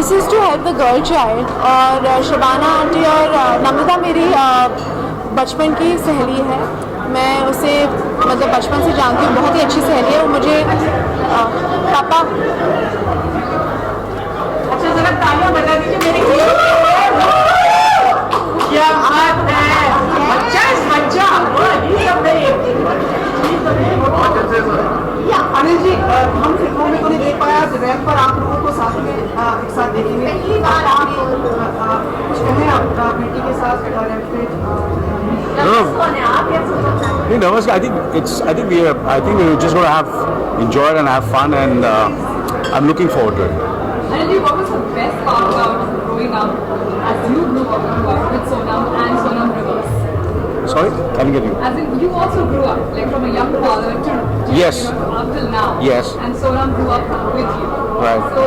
This is to help the girl child. और Shabana aunty और नम्रता मेरी बचपन की सहेली है। मैं उसे मतलब बचपन से जानती हूँ, बहुत ही अच्छी सहेली है वो मुझे। पापा अच्छा जरा तालियां बजा दीजिए मेरे लिए। क्या बात है, बच्चा इस बच्चा अनिल जी, हम फिल्मों में तो नहीं देख पाया, रैंप पर आप लोगों को साथ में एक साथ देखेंगे। पहली बार आप कुछ कहें आप बेटी के साथ रैंप पे? Hey, Namaskar. I think we're just going to enjoy it and have fun, and I'm looking forward to it. Anil, what was the best part about growing up as you grew up with Sonam and Sonam Rivers? Sorry, I didn't get you. As in, you also grew up, like from a young father to Yes. Up till now. Yes. And Sonam grew up with you. Right. So,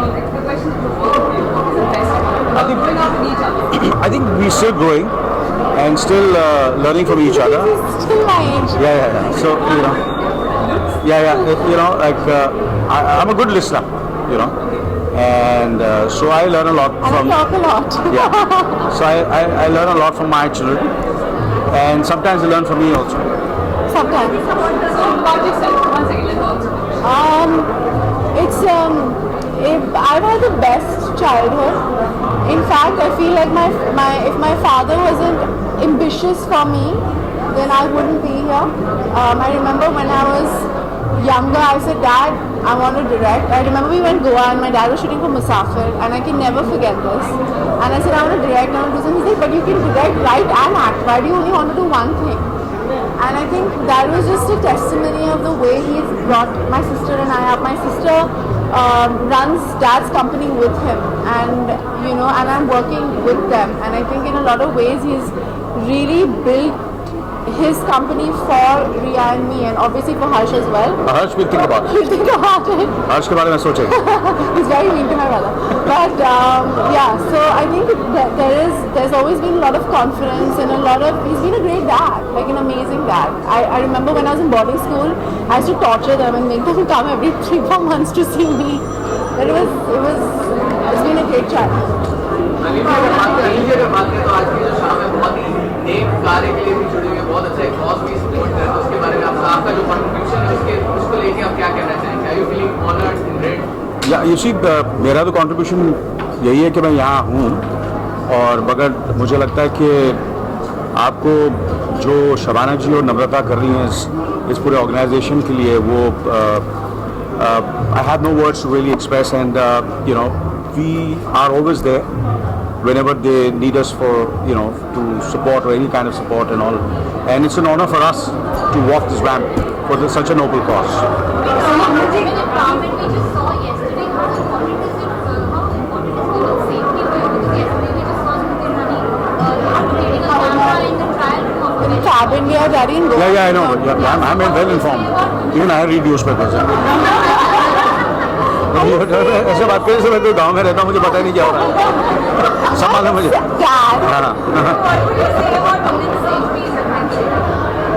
like, the question is for both of you, what is the best part about growing up with each other? I think we're still growing and still learning from each other. He's still my age. Yeah. So like I'm a good listener, and so I learn a lot And from. I talk a lot. Yeah. So I learn a lot from my children, and sometimes they learn from me also. Sometimes. So, about yourself, one second, let's also. It's I've had the best childhood. In fact, I feel like if my father wasn't ambitious for me, then I wouldn't be here. I remember when I was younger, I said, Dad, I want to direct. I remember we went Goa and my dad was shooting for Musafir, and I can never forget this. And I said, I want to direct, I want to do something. He said, but you can direct, write and act. Why do you only want to do one thing? And I think that was just a testimony of the way he's brought my sister and I up. My sister runs dad's company with him, and and I'm working with them. And I think in a lot of ways he's really built his company for Riya and me, and obviously for Harsh as well. Harsh will think about it. He'll think about it. Harsh के बारे में सोचेंगे. He's very mean to my brother. But so I think there's always been a lot of confidence and he's been a great dad, like an amazing dad. I remember when I was in boarding school, I used to torture them and make them come every 3-4 months to see me. But it's been a great child. अगर बात करें तो आज की जो शाम है बहुत ही नेक कार्य के लिए भी जुड़े हुए, बहुत अच्छा एक कॉज भी सपोर्ट कर रहे हैं, तो उसके बारे में आपका जो कंट्रीब्यूशन है उसको लेके आप क्या कहना चाहेंगे? Are you feeling honored and great? या you see, मेरा तो कंट्रीब्यूशन यही है कि मैं यहाँ हूँ, और मगर मुझे लगता है कि आपको जो शबाना जी और नम्रता कर रही हैं इस पूरे ऑर्गेनाइजेशन के लिए, वो I have no words to really express, and we are always there whenever they need us for to support or any kind of support and all, and it's an honor for us to walk this ramp for such a noble cause. Fab India, Daddy in Goa. Yeah, I know. Yeah, I'm well informed. Even I read newspapers. ऐसे बात करें से मैं तो गांव में रहता हूँ, मुझे पता ही नहीं क्या हो रहा है. सब मालूम मुझे. Dad.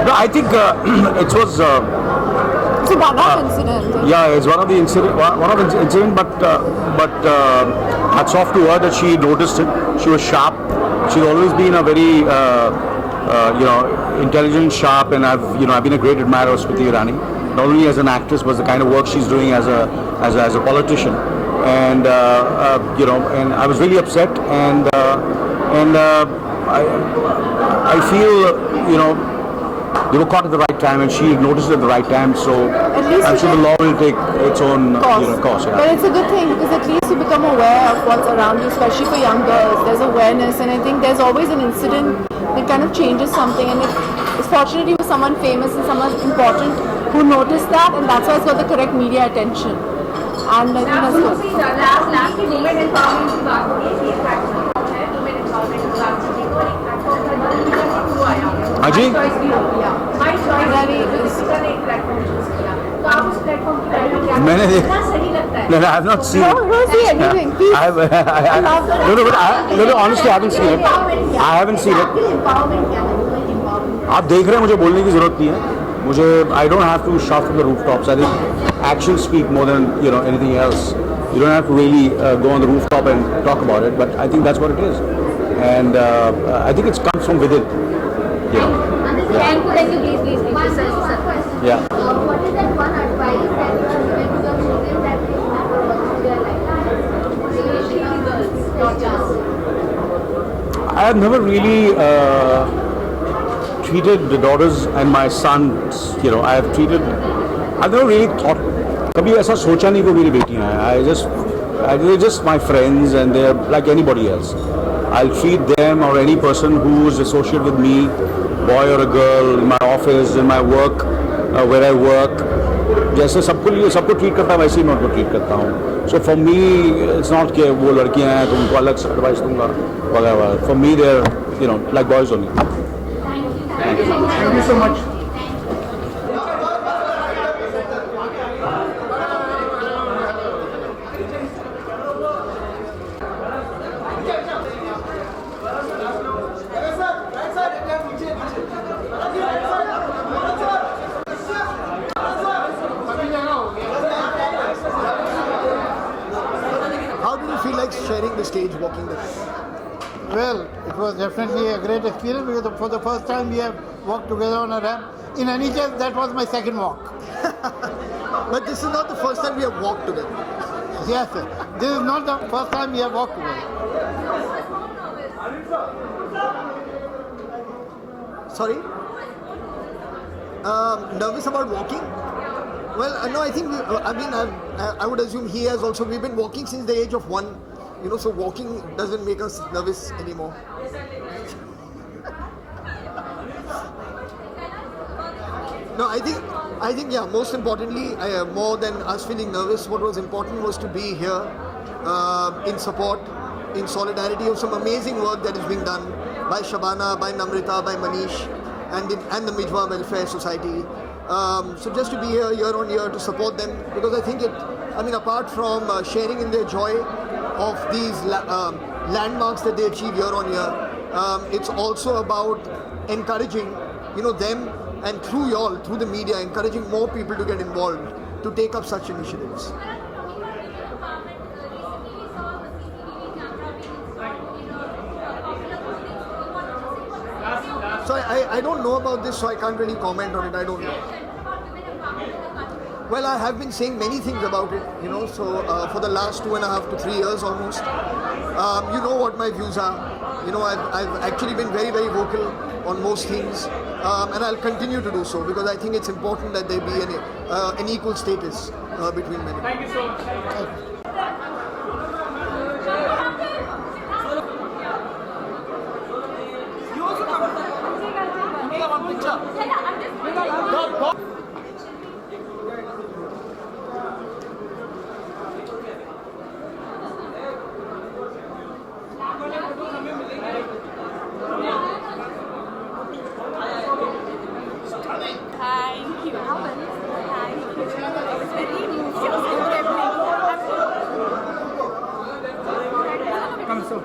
No, I think it was. It's a one-off incident. Yeah, it's one of the incident, but hats off to her that she noticed it. She was sharp. She's always been a very intelligent, sharp, and I've been a great admirer of Smriti Irani. Not only as an actress, but the kind of work she's doing as a politician. And and I was really upset, and I feel they were caught at the right time, and she noticed it at the right time. So I'm sure the law will take its own course. Yeah. But it's a good thing, because at least you become aware of what's around you, especially for young girls. There's awareness, and I think there's always an incident that kind of changes something. And it's fortunately with someone famous and someone important who noticed that, and that's why it's got the correct media attention. And I think that's good. Last women empowerment की बात हो रही है, ये platform है women empowerment की बात हो रही है, और एक प्लेटफॉर्म का शुरू आया है. हाँ जी. My choice भी हो गया. My choice ने एक प्लेटफॉर्म चूज किया. तो आप उस प्लेटफॉर्म के बारे में क्या मैंने कितना सही लगता है? No, I have not seen it. Don't see anything. Please. No, honestly, I haven't seen it. I haven't seen it. Empowerment क्या है? Women empowerment. आप देख रहे हैं, मुझे बोलने की जरूरत नहीं है. मुझे I don't have to shout from the rooftops. I think actions speak more than anything else. You don't have to really go on the rooftop and talk about it, but I think that's what it is. And I think it comes from within. Thank you, please. Yeah. What is that one advice that you have given to your children that they have in their life? Especially girls, not just. I have never really treated the daughters and my sons, I've never really thought, कभी ऐसा सोचा नहीं वो मेरी बेटियां हैं. They're just my friends and they're like anybody else. I'll treat them or any person who is associated with me, boy or a girl, in my office, in my work, where I work, जैसे सबको treat करता वैसे ही मैं उनको treat करता हूँ. So for me it's not कि वो लड़कियाँ हैं तो उनको अलग से एडवाइस दूंगा वगैरह. For me they're like boys only. Thank you so much. How did you feel like sharing the stage, walking the stage? Well, it was definitely a great experience because for the first time we have walked together on a ramp. In any case, that was my second walk. But this is not the first time we have walked together. Yes, sir. This is not the first time we have walked together. Sorry? Nervous about walking? Well, no, I think, I would assume he has also, we've been walking since the age of 1, so walking doesn't make us nervous anymore. No, I think, yeah, most importantly, more than us feeling nervous, what was important was to be here in support, in solidarity of some amazing work that is being done by Shabana, by Namrita, by Manish, and the Mijwa Welfare Society. So just to be here year on year to support them, because I think apart from sharing in their joy of these landmarks that they achieve year on year, it's also about encouraging, them, and through the media, encouraging more people to get involved, to take up such initiatives. So I don't know about this, so I can't really comment on it. I don't know. Well, I have been saying many things about it, so for the last 2.5 to 3 years almost. You know what my views are. I've actually been very, very vocal on most things, and I'll continue to do so because I think it's important that there be an equal status between men and women. Thank you so much. Thank you. Thank you. I was very moved. Come so.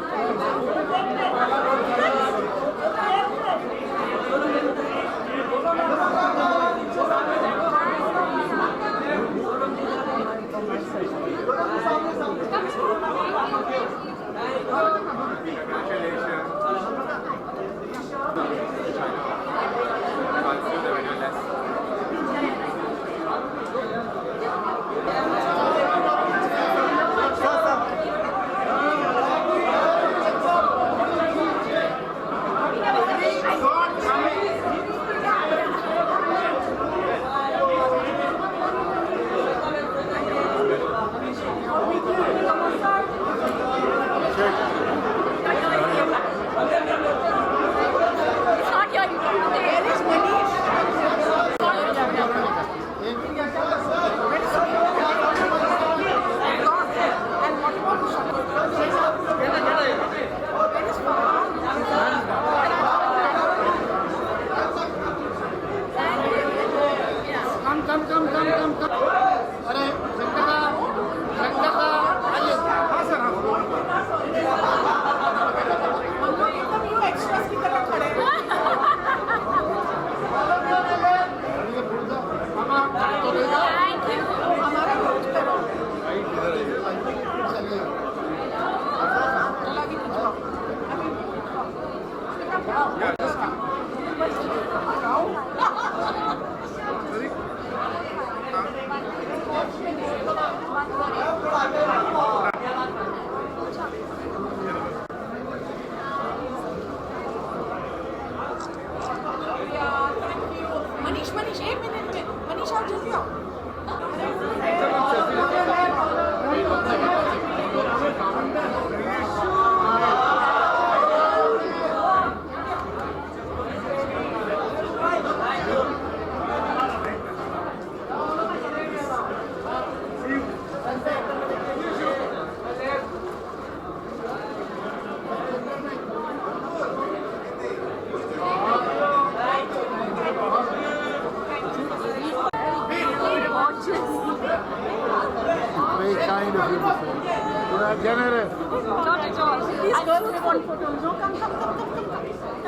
Very kind of you to say. You are generous. Not at all. Please, girls, they want photos. No, come.